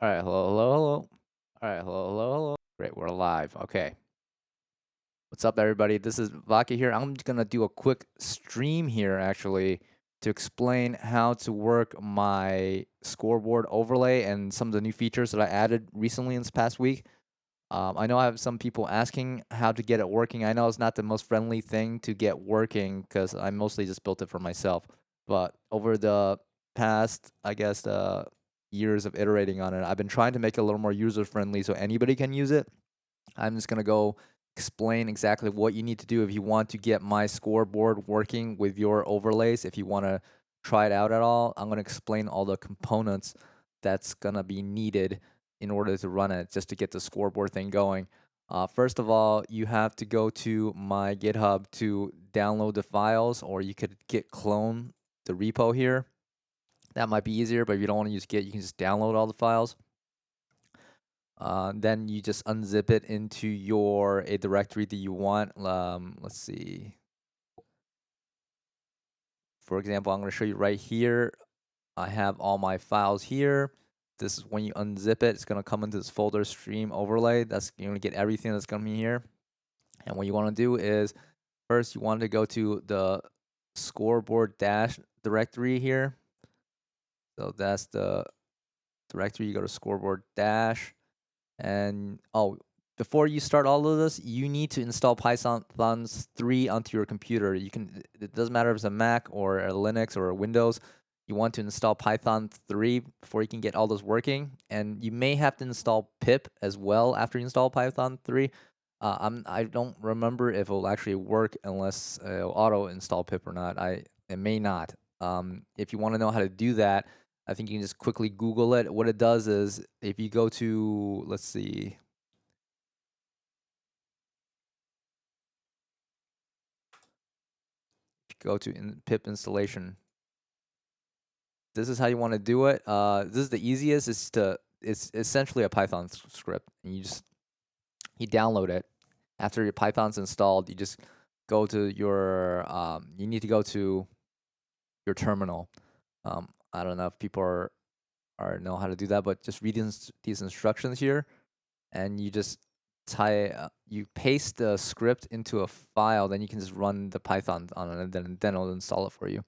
All right, hello, hello, hello. All right, hello, hello, hello. Great, we're live. Okay. What's up, everybody? This is Vaki here. I'm gonna do a quick stream here, actually, to explain how to work my scoreboard overlay and some of the new features that I added recently in this past week. I know I have some people asking how to get it working. I know it's not the most friendly thing to get working because I mostly just built it for myself. But over the past, I guess, years of iterating on it, I've been trying to make it a little more user friendly so anybody can use it. I'm just gonna go explain exactly what you need to do if you want to get my scoreboard working with your overlays. If you want to try it out at all, I'm gonna explain all the components that's gonna be needed in order to run it, just to get the scoreboard thing going. First of all, you have to go to my GitHub to download the files, or you could git clone the repo here. That might be easier, but if you don't want to use Git, you can just download all the files. Then you just unzip it into a directory that you want. Let's see. For example, I'm going to show you right here. I have all my files here. This is when you unzip it, it's going to come into this folder stream overlay. That's you're going to get everything that's going to be here. And what you want to do is first you want to go to the scoreboard dash directory here. So that's the directory. You go to scoreboard dash. And before you start all of this, you need to install Python 3 onto your computer. It doesn't matter if it's a Mac or a Linux or a Windows. You want to install Python 3 before you can get all this working. And you may have to install pip as well after you install Python 3. I don't remember if it will actually work unless it'll auto install pip or not. It may not. If you want to know how to do that, I think you can just quickly Google it. What it does is if you go to, let's see, go to pip installation. This is how you want to do it. This is the easiest. It's essentially a Python script, and you download it. After your Python's installed, you just go to your you need to go to your terminal. I don't know if people are know how to do that, but just read these instructions here, and you just you paste the script into a file, then you can just run the Python on it, and then it'll install it for you.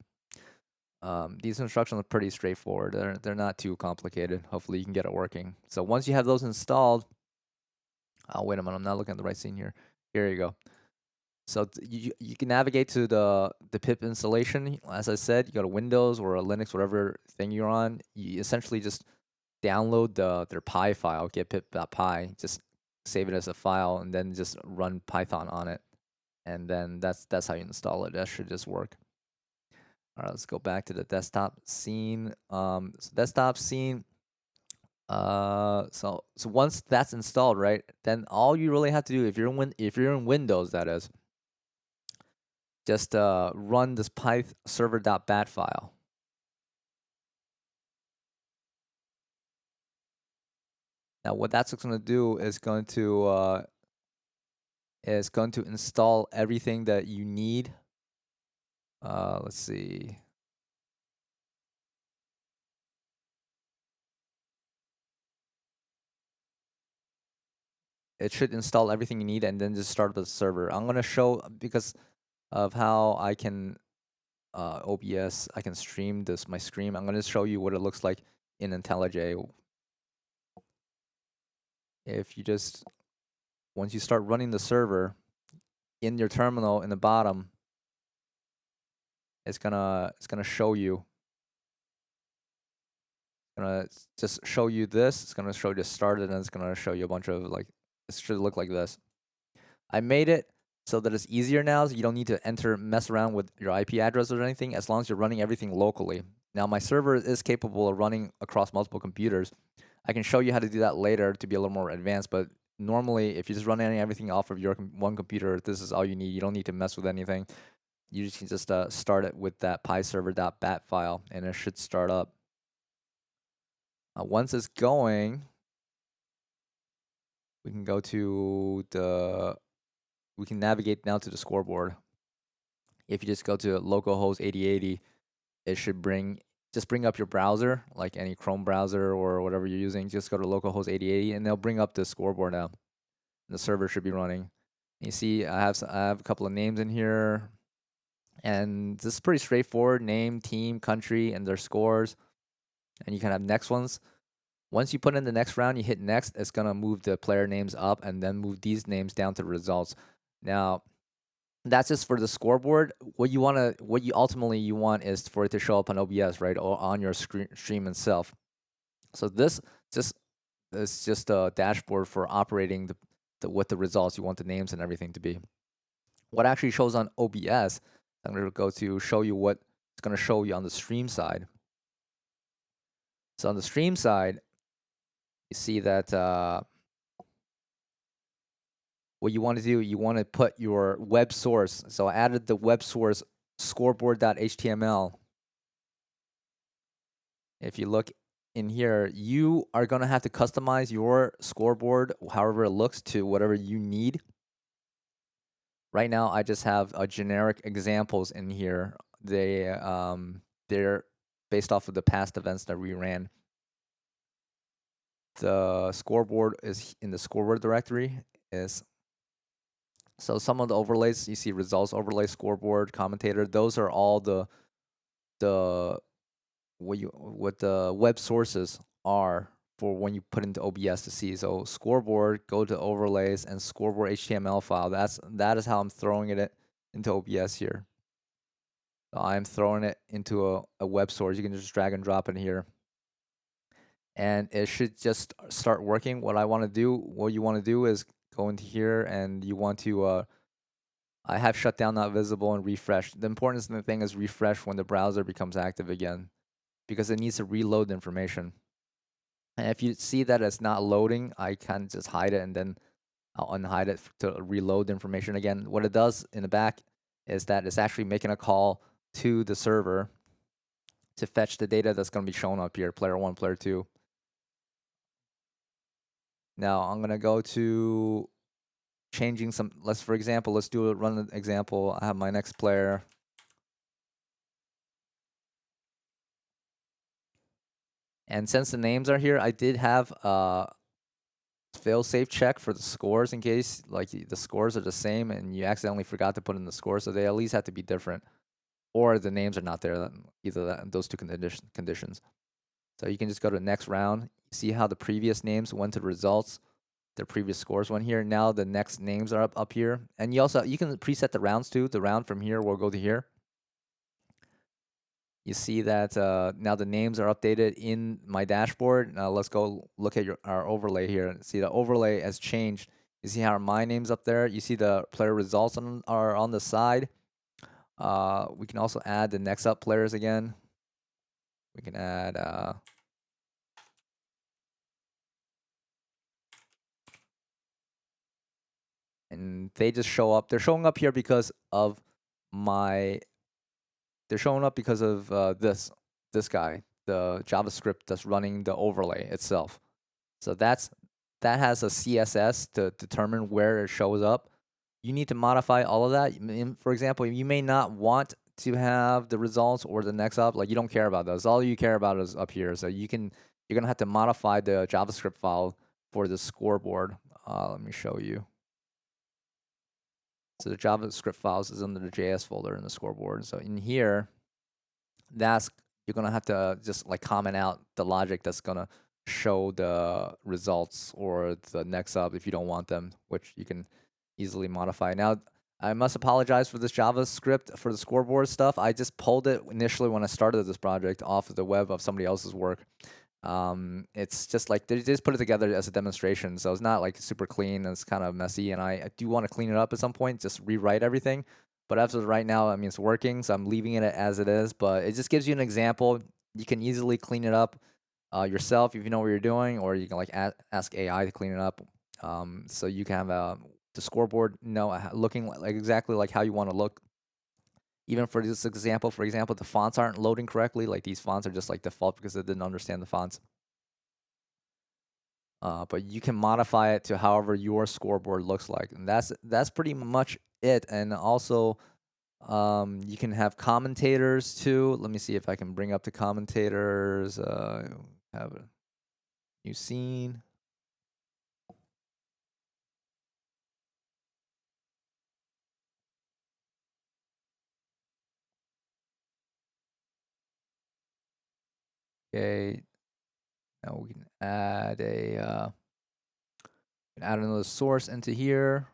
These instructions are pretty straightforward. They're not too complicated. Hopefully you can get it working. So once you have those installed, wait a minute, I'm not looking at the right scene here. Here you go. So you can navigate to the pip installation. As I said, you go to Windows or a Linux, whatever thing you're on. You essentially just download their py file, get pip.py, just save it as a file, and then just run Python on it. And then that's how you install it. That should just work. All right, let's go back to the desktop scene. So desktop scene. So once that's installed, right, then all you really have to do, if you're in Windows, that is, just run this python server.bat file. Now, what that's going to do is going to install everything that you need. Let's see. It should install everything you need and then just start the server. I'm going to show, because of how I can OBS, I can stream my screen. I'm going to show you what it looks like in IntelliJ. If you just, once you start running the server in your terminal in the bottom, it's gonna show you. Gonna just show you this. It's gonna show you started, and it's gonna show you a bunch of, like, it should look like this. I made it so that it's easier now, so you don't need to mess around with your IP address or anything, as long as you're running everything locally. Now, my server is capable of running across multiple computers. I can show you how to do that later to be a little more advanced, but normally, if you're just running everything off of your one computer, this is all you need. You don't need to mess with anything. You just can just start it with that pyserver.bat file, and it should start up. Once it's going, we can go to we can navigate now to the scoreboard. If you just go to localhost 8080, it should bring just bring up your browser, like any Chrome browser or whatever you're using. Just go to localhost 8080, and they'll bring up the scoreboard now. The server should be running. You see, I have a couple of names in here, and this is pretty straightforward: name, team, country, and their scores. And you can have next ones. Once you put in the next round, you hit next. It's gonna move the player names up and then move these names down to the results. Now, that's just for the scoreboard. What you ultimately you want is for it to show up on OBS, right, or on your stream itself. So this just is just a dashboard for operating with the results you want the names and everything to be. What actually shows on OBS, I'm going to go to show you what it's going to show you on the stream side. So on the stream side, you see that what you want to do, you want to put your web source. So I added the web source scoreboard.html. If you look in here, you are going to have to customize your scoreboard however it looks to whatever you need. Right now, I just have generic examples in here. They're based off of the past events that we ran. The scoreboard is in the scoreboard directory. So some of the overlays you see: results overlay, scoreboard, commentator. Those are all the what the web sources are for when you put into OBS to see. So scoreboard, go to overlays and scoreboard HTML file. That is how I'm throwing it into OBS here. So I'm throwing it into a web source. You can just drag and drop it here, and it should just start working. What you want to do is go into here, and you want to I have shut down not visible and refresh. The important thing is refresh when the browser becomes active again, because it needs to reload the information. And if you see that it's not loading, I can just hide it, and then I'll unhide it to reload the information again. What it does in the back is that it's actually making a call to the server to fetch the data that's going to be shown up here, player 1, player 2. Now I'm going to go to changing some, for example, let's run an example. I have my next player. And since the names are here, I did have fail-safe check for the scores in case like the scores are the same and you accidentally forgot to put in the score, so they at least have to be different, or the names are not there. Those two conditions. So you can just go to the next round, see how the previous names went to the results, the previous scores went here. Now the next names are up here, and you can preset the rounds too. The round from here will go to here. You see that now the names are updated in my dashboard. Now let's go look at our overlay here. See, the overlay has changed. You see how my name's up there. You see the player results are on the side. We can also add the next up players again. We can add and they just show up. They're showing up here because of they're showing up because of this guy, the JavaScript that's running the overlay itself. So that has a CSS to determine where it shows up. You need to modify all of that. For example, you may not want to have the results or the next up. Like, you don't care about those. All you care about is up here. So you're gonna have to modify the JavaScript file for the scoreboard. Let me show you. So the JavaScript files is under the JS folder in the scoreboard. So in here, you're gonna have to just like comment out the logic that's gonna show the results or the next up if you don't want them, which you can easily modify. Now, I must apologize for this JavaScript for the scoreboard stuff. I just pulled it initially when I started this project off of the web of somebody else's work. It's just like they just put it together as a demonstration, so it's not like super clean. It's kind of messy, and I do want to clean it up at some point, just rewrite everything. But as of right now, I mean, it's working, so I'm leaving it as it is. But it just gives you an example. You can easily clean it up yourself if you know what you're doing, or you can like ask AI to clean it up. So you can have the scoreboard looking like exactly like how you want to look. Even for this example, the fonts aren't loading correctly. Like, these fonts are just like default because they didn't understand the fonts. But you can modify it to however your scoreboard looks like, and that's pretty much it. And also, You can have commentators too. Let me see if I can bring up the commentators. Have a new scene. Okay. Now we can add another source into here.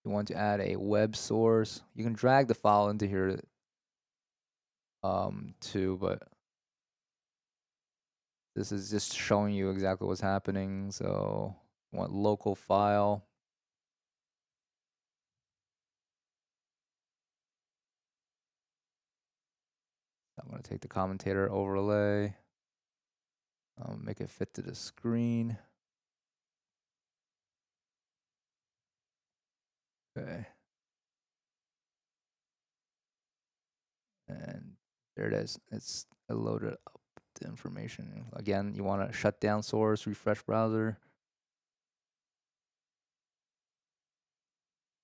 You want to add a web source. You can drag the file into here too, but this is just showing you exactly what's happening. So you want local file. I'm going to take the commentator overlay, make it fit to the screen. Okay. And there it is. It's loaded up the information. Again, you want to shut down source, refresh browser,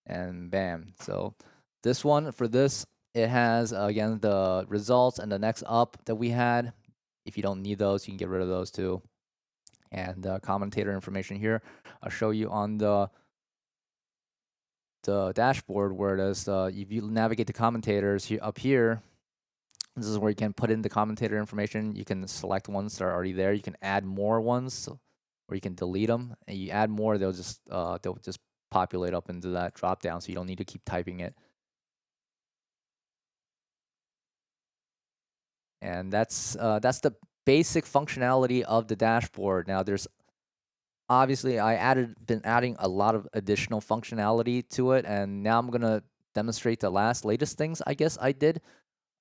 and bam. So this one, for this, it has, again, the results and the next up that we had. If you don't need those, you can get rid of those too. And commentator information here, I'll show you on the dashboard where it is. If you navigate the commentators here, up here, this is where you can put in the commentator information. You can select ones that are already there. You can add more ones, or you can delete them. And you add more, they'll just populate up into that drop down, so you don't need to keep typing it. And that's the basic functionality of the dashboard. Now, there's obviously been adding a lot of additional functionality to it, and now I'm gonna demonstrate the latest things I guess I did.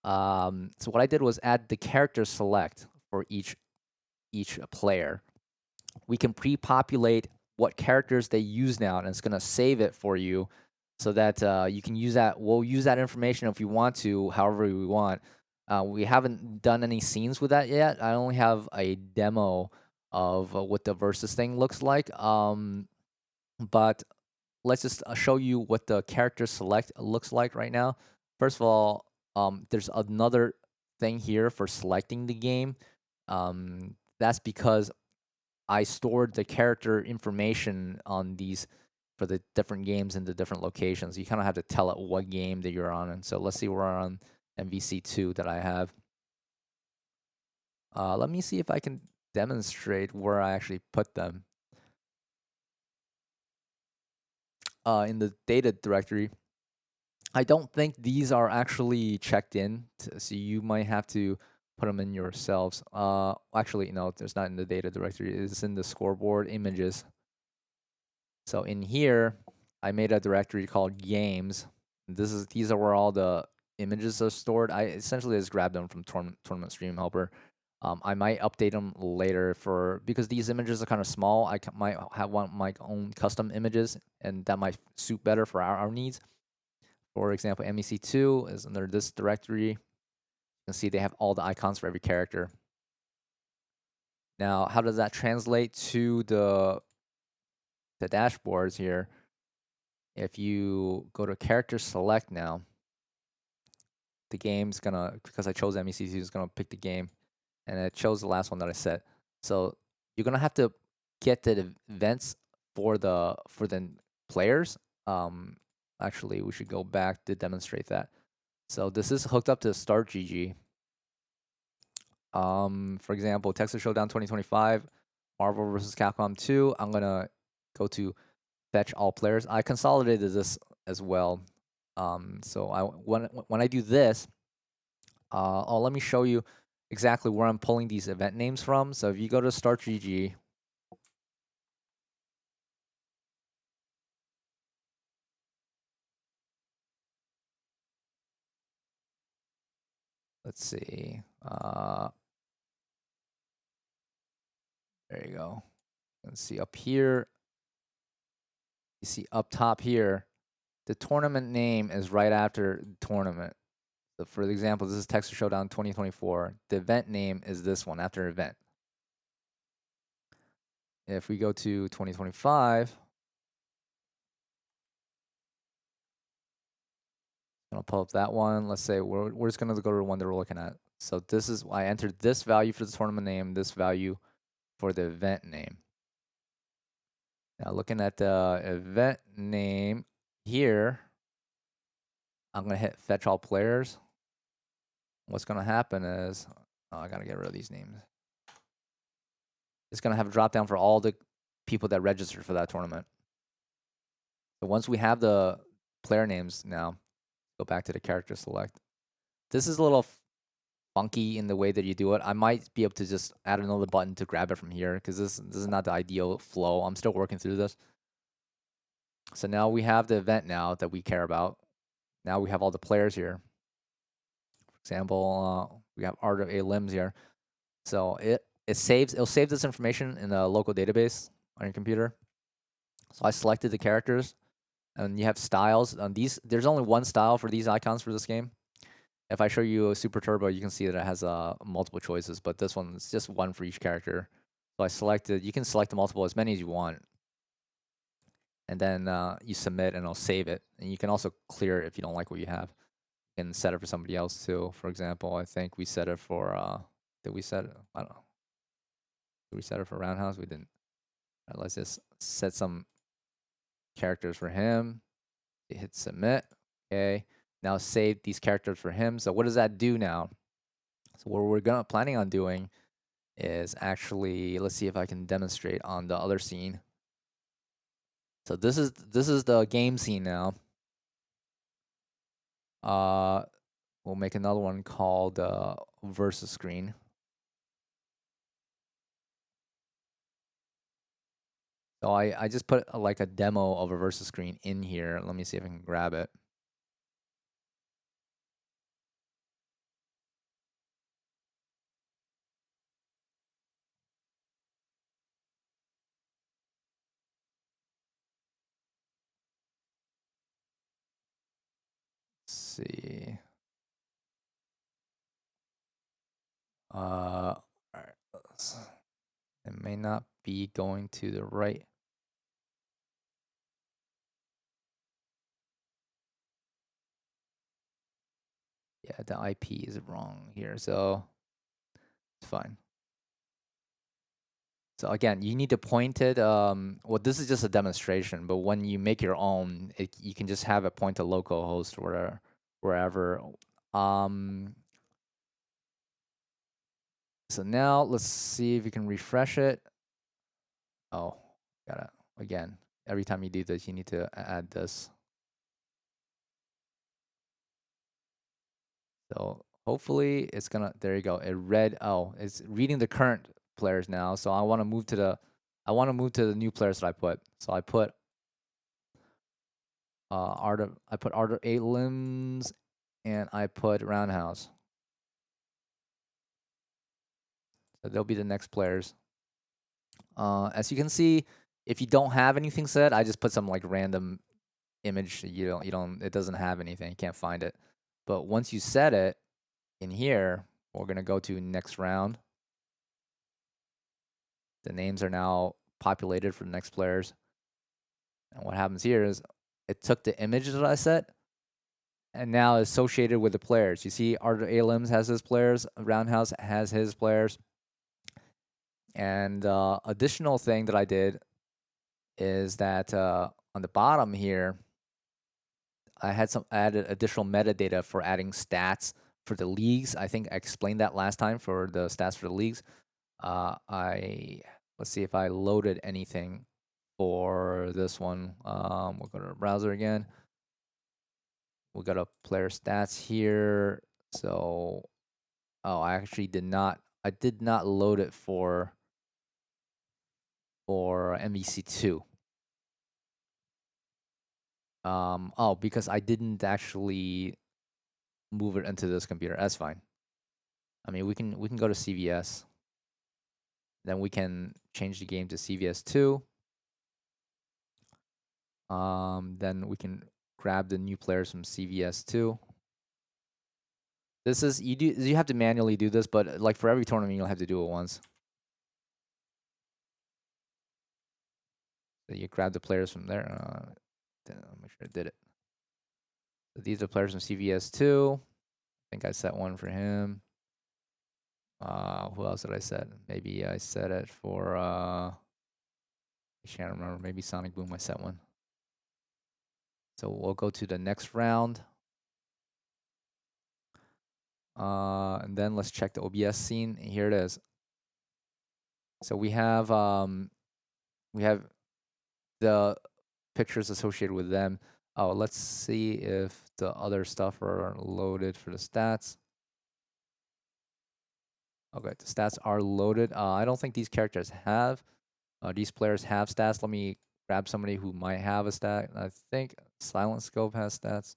So what I did was add the character select for each player. We can pre-populate what characters they use now, and it's gonna save it for you, so that you can use that. We'll use that information if you want to, however we want. We haven't done any scenes with that yet. I only have a demo of what the versus thing looks like. But let's just show you what the character select looks like right now. First of all, there's another thing here for selecting the game. That's because I stored the character information on these for the different games in the different locations. You kind of have to tell it what game that you're on. And so let's see, we're on MVC2 that I have. Let me see if I can demonstrate where I actually put them. In the data directory, I don't think these are actually checked in, so you might have to put them in yourselves. Actually, no, there's not in the data directory. It's in the scoreboard images. So in here, I made a directory called games. These are where all the images are stored. I essentially just grabbed them from Tournament Stream Helper. I might update them later because these images are kind of small. Might have my own custom images, and that might suit better for our needs. For example, MEC2 is under this directory. You can see they have all the icons for every character. Now, how does that translate to the dashboards here? If you go to character select now, the game's gonna, because I chose MEC2, is gonna pick the game, and it chose the last one that I set. So you're gonna have to get the events for the players. Actually, we should go back to demonstrate that. So this is hooked up to Start GG. For example, Texas Showdown 2025, Marvel vs. Capcom 2. I'm gonna go to fetch all players. I consolidated this as well. So when I do this, let me show you exactly where I'm pulling these event names from. So if you go to Start GG, let's see. There you go. Let's see up here. You see up top here, the tournament name is right after the tournament. So for example, this is Texas Showdown 2024. The event name is this one after event. If we go to 2025, I'll pull up that one. Let's say we're just gonna go to the one that we're looking at. So this is I entered this value for the tournament name, this value for the event name. Now looking at the event name here, I'm gonna hit fetch all players. What's gonna happen is, oh, I gotta get rid of these names. It's gonna have a drop down for all the people that registered for that tournament. So once we have the player names now, go back to the character select. This is a little funky in the way that you do it. I might be able to just add another button to grab it from here because this is not the ideal flow. I'm still working through this. So now we have the event now that we care about. Now we have all the players here. For example, we have Art of A Limbs here. So it'll save this information in a local database on your computer. So I selected the characters, and you have styles. On these, there's only one style for these icons for this game. If I show you a Super Turbo, you can see that it has multiple choices, but this one is just one for each character. So I selected. You can select multiple, as many as you want, and then you submit, and it'll save it. And you can also clear it if you don't like what you have. You can set it for somebody else too. For example, I think we set it for. Did we set it? I don't know. Did we set it for Roundhouse? We didn't. All right, let's just set some characters for him. Hit submit. Okay. Now save these characters for him. So what does that do now? So what we're planning on doing is actually, let's see if I can demonstrate on the other scene. So this is the game scene now. We'll make another one called versus screen. So I just put like a demo of a versus screen in here. Let me see if I can grab it. Let's see. All right. It may not be going to the right. Yeah, the IP is wrong here, so it's fine. So again, you need to point it. Well, this is just a demonstration, but when you make your own, you can just have it point to localhost or wherever. So now let's see if you can refresh it. Oh, gotta again. Every time you do this, you need to add this. So hopefully it's gonna. There you go. It read. Oh, it's reading the current players now. So I want to move to the. I want to move to the new players that I put. So I put Art of 8 Limbs, and I put Roundhouse. So they'll be the next players. As you can see, if you don't have anything set, I just put some like random image. You don't. It doesn't have anything. You can't find it. But once you set it in here, we're gonna go to next round. The names are now populated for the next players. And what happens here is it took the images that I set and now associated with the players. You see, Art of A Limbs has his players, Roundhouse has his players. And additional thing that I did is that on the bottom here, I had some added additional metadata for adding stats for the leagues. I think I explained that last time for the stats for the leagues. Let's see if I loaded anything for this one. We'll go to the browser again. We got a player stats here. So, oh, I actually did not. I did not load it for MVC2. Oh, because I didn't actually move it into this computer. That's fine. I mean, we can go to CVS. Then we can change the game to CVS2. Then we can grab the new players from CVS2. This is you have to manually do this, but like for every tournament you'll have to do it once. So you grab the players from there. Then I'll make sure I did it. So these are players from CVS2. I think I set one for him. Who else did I set? Maybe I set it for I can't remember. Maybe Sonic Boom I set one. So we'll go to the next round. And then let's check the OBS scene. Here it is. So we have the pictures associated with them. Oh, let's see if the other stuff are loaded for the stats. Okay, the stats are loaded. I don't think these characters have. These players have stats. Let me grab somebody who might have a stat. I think Silent Scope has stats.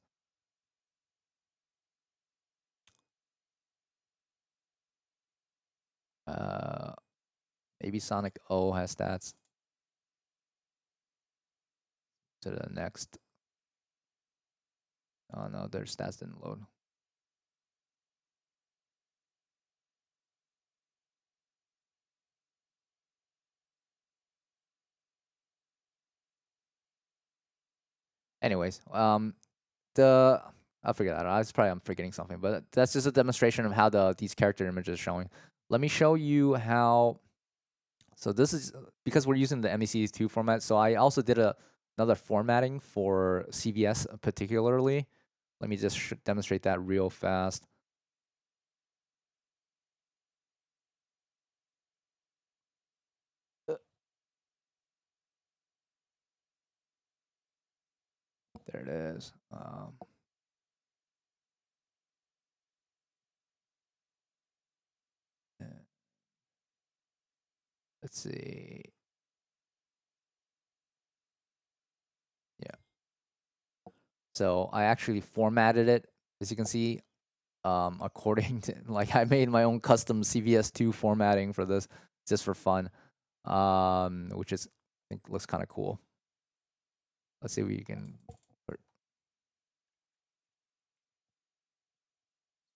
Maybe Sonic O has stats. To the next. Oh no, their stats didn't load. Anyways, I forget that. I'm forgetting something, but that's just a demonstration of how these character images are showing. Let me show you how. So this is because we're using the MECS2 format. So I also did another formatting for CVS particularly. Let me just demonstrate that real fast. There it is. Let's see. Yeah. So I actually formatted it, as you can see, according to like I made my own custom CVS2 formatting for this just for fun, which is I think looks kind of cool. Let's see if we can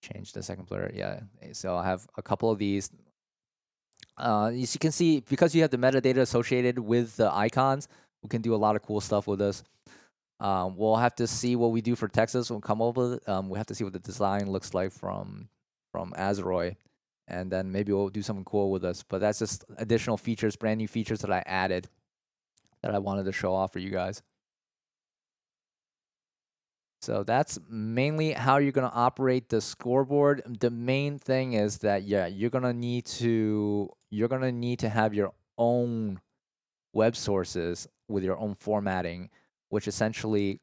change the second player. Yeah, so I have a couple of these. As you can see, because you have the metadata associated with the icons, we can do a lot of cool stuff with this. We'll have to see what we do for Texas. We'll come up with it. We have to see what the design looks like from Azroy, and then maybe we'll do something cool with this. But that's just additional features, brand new features that I added that I wanted to show off for you guys. So that's mainly how you're gonna operate the scoreboard. The main thing is that you're gonna need to have your own web sources with your own formatting, which essentially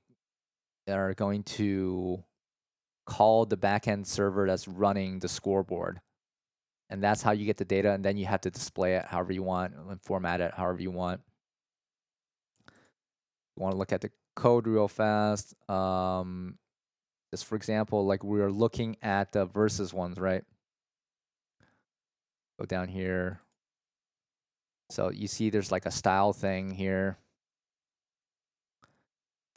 are going to call the backend server that's running the scoreboard. And that's how you get the data, and then you have to display it however you want and format it however you want. You want to look at the code real fast. Just for example, like we were looking at the versus ones, right? Go down here. So you see there's like a style thing here.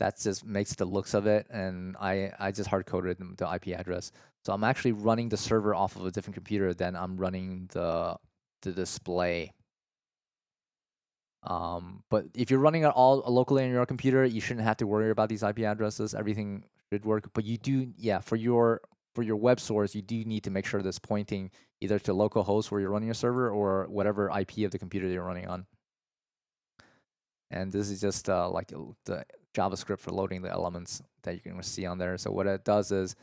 That just makes the looks of it, and I just hard coded the IP address. So I'm actually running the server off of a different computer than I'm running the display. But if you're running it all locally on your computer, you shouldn't have to worry about these IP addresses. Everything should work. But you do, yeah, for your web source, you do need to make sure that's pointing either to localhost where you're running your server or whatever IP of the computer you're running on. And this is just like the JavaScript for loading the elements that you can see on there. So what it does is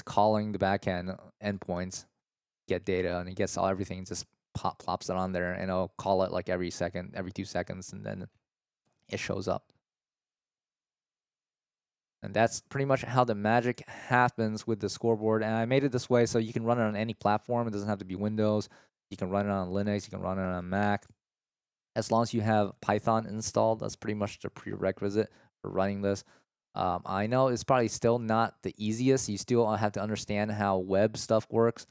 calling the backend endpoints, get data, and it gets everything, just plops it on there, and it'll call it like every 2 seconds, and then it shows up. And that's pretty much how the magic happens with the scoreboard. And I made it this way so you can run it on any platform. It doesn't have to be Windows. You can run it on Linux. You can run it on Mac. As long as you have Python installed, that's pretty much the prerequisite for running this. I know it's probably still not the easiest. You still have to understand how web stuff works.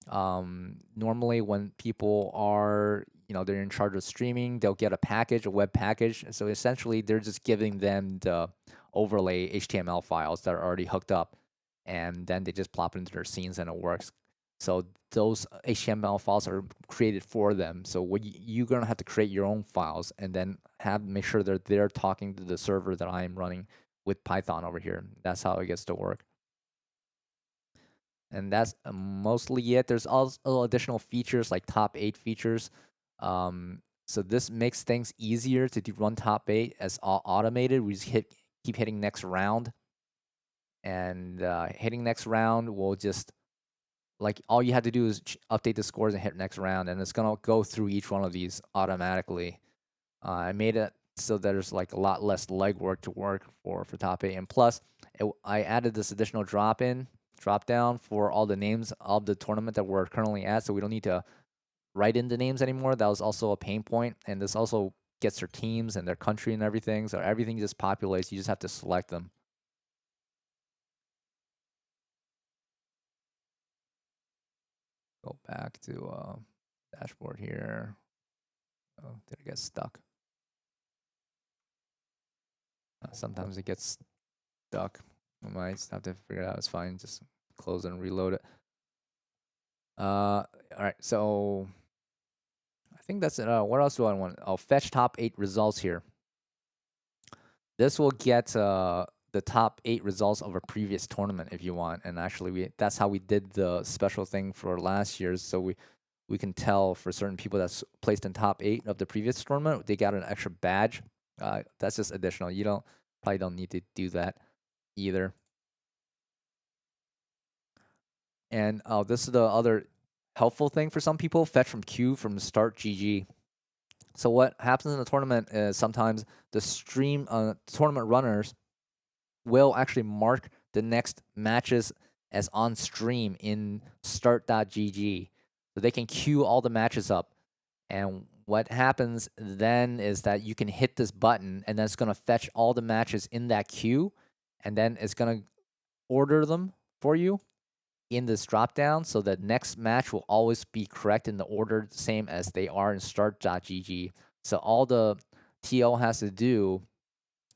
Normally when people are, they're in charge of streaming, they'll get a package, a web package. So essentially they're just giving them the overlay HTML files that are already hooked up. and then they just plop it into their scenes and it works. So those HTML files are created for them. So what you're gonna have to create your own files and then make sure they're talking to the server that I'm running with Python over here. That's how it gets to work. And that's mostly it. There's also additional features like top 8 features. So this makes things easier to run top 8 as automated. We just keep hitting next round, and hitting next round will just like all you have to do is update the scores and hit next round, and it's gonna go through each one of these automatically. I made it so there's like a lot less legwork to work for top 8, and plus I added this additional drop down for all the names of the tournament that we're currently at, so we don't need to write in the names anymore. That was also a pain point, and this also gets their teams and their country and everything, so everything just populates. You just have to select them. Go back to dashboard here. Oh, did it get stuck? Sometimes it gets stuck. I might have to figure it out. It's fine. Just close and reload it. All right. So I think that's it. What else do I want? I'll fetch top 8 results here. This will get the top 8 results of a previous tournament if you want. And actually, that's how we did the special thing for last year's. So we can tell for certain people that's placed in top 8 of the previous tournament, they got an extra badge. That's just additional. You probably don't need to do that either. And this is the other helpful thing for some people: fetch from queue from start GG. So what happens in the tournament is sometimes the tournament runners will actually mark the next matches as on stream in start.gg. So they can queue all the matches up. And what happens then is that you can hit this button, and then it's going to fetch all the matches in that queue, and then it's going to order them for you in this drop down, so the next match will always be correct in the order, the same as they are in start.gg. So all the TL has to do,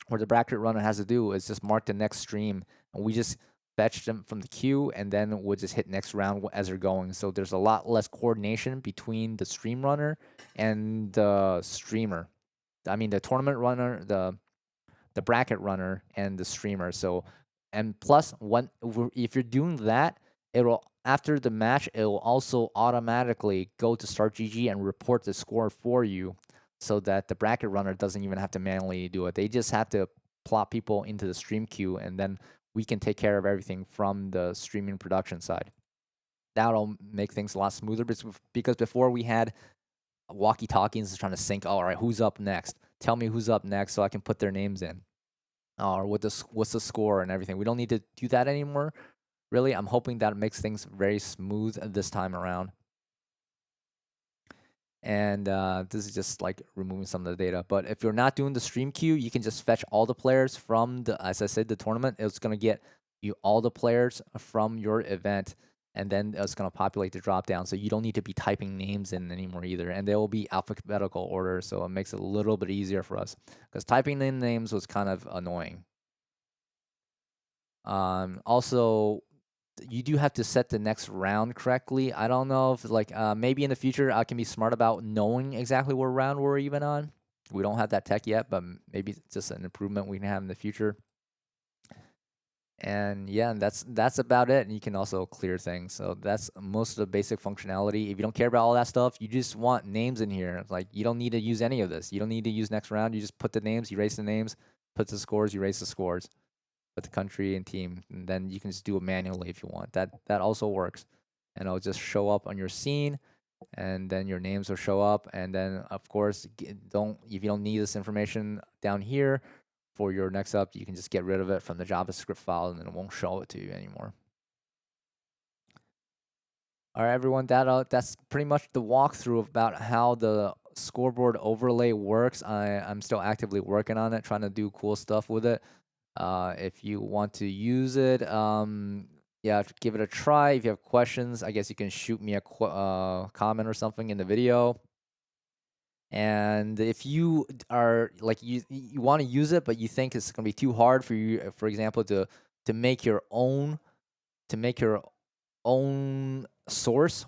or the bracket runner has to do, is just mark the next stream, and we just fetch them from the queue, and then we'll just hit next round as they're going. So there's a lot less coordination between the stream runner and the streamer. I mean, the tournament runner, the bracket runner, and the streamer. So, and plus, if you're doing that, it'll after the match, it will also automatically go to Start GG and report the score for you, so that the bracket runner doesn't even have to manually do it. They just have to plot people into the stream queue, and then we can take care of everything from the streaming production side. That'll make things a lot smoother, because before we had walkie-talkies trying to sync. All right, who's up next? Tell me who's up next so I can put their names in. Or what's the score and everything. We don't need to do that anymore. Really, I'm hoping that makes things very smooth this time around. And this is just like removing some of the data. But if you're not doing the stream queue, you can just fetch all the players from as I said, the tournament. It's gonna get you all the players from your event, and then it's gonna populate the drop down. So you don't need to be typing names in anymore either. And they will be alphabetical order, so it makes it a little bit easier for us, because typing in names was kind of annoying. Also, you do have to set the next round correctly. I don't know if like maybe in the future I can be smart about knowing exactly what round we're even on. We don't have that tech yet, but maybe it's just an improvement we can have in the future. And yeah, and that's about it. And you can also clear things. So that's most of the basic functionality. If you don't care about all that stuff, you just want names in here. Like you don't need to use any of this. You don't need to use next round. You just put the names, you erase the names, put the scores, you erase the scores. With the country and team, and then you can just do it manually if you want. That also works, and it'll just show up on your scene, and then your names will show up. And then of course, if you don't need this information down here for your next up, you can just get rid of it from the JavaScript file, and then it won't show it to you anymore. All right, everyone, that's pretty much the walkthrough about how the scoreboard overlay works. I'm still actively working on it, trying to do cool stuff with it. If you want to use it, yeah, give it a try. If you have questions, I guess you can shoot me a comment or something in the video. And if you are like you want to use it, but you think it's gonna be too hard for you, for example, to make your own to make your own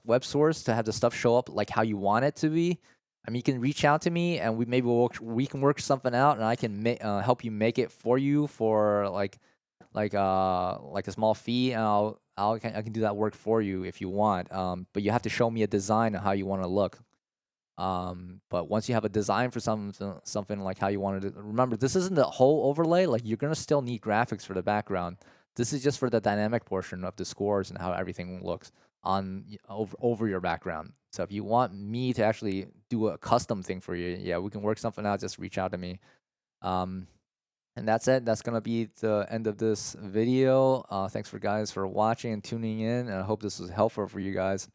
web source to have the stuff show up like how you want it to be, I mean, you can reach out to me and we can work something out, and I can help you make it for you for like a small fee, and I can do that work for you if you want. But you have to show me a design of how you want to look. But once you have a design for something like how you want to remember, this isn't the whole overlay. Like, you're gonna still need graphics for the background. This is just for the dynamic portion of the scores and how everything looks over your background. So if you want me to actually do a custom thing for you, yeah, we can work something out. Just reach out to me. And that's it. That's gonna be the end of this video. Thanks for guys for watching and tuning in, and I hope this was helpful for you guys.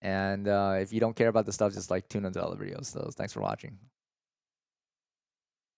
And if you don't care about the stuff, just like tune into other videos. So thanks for watching.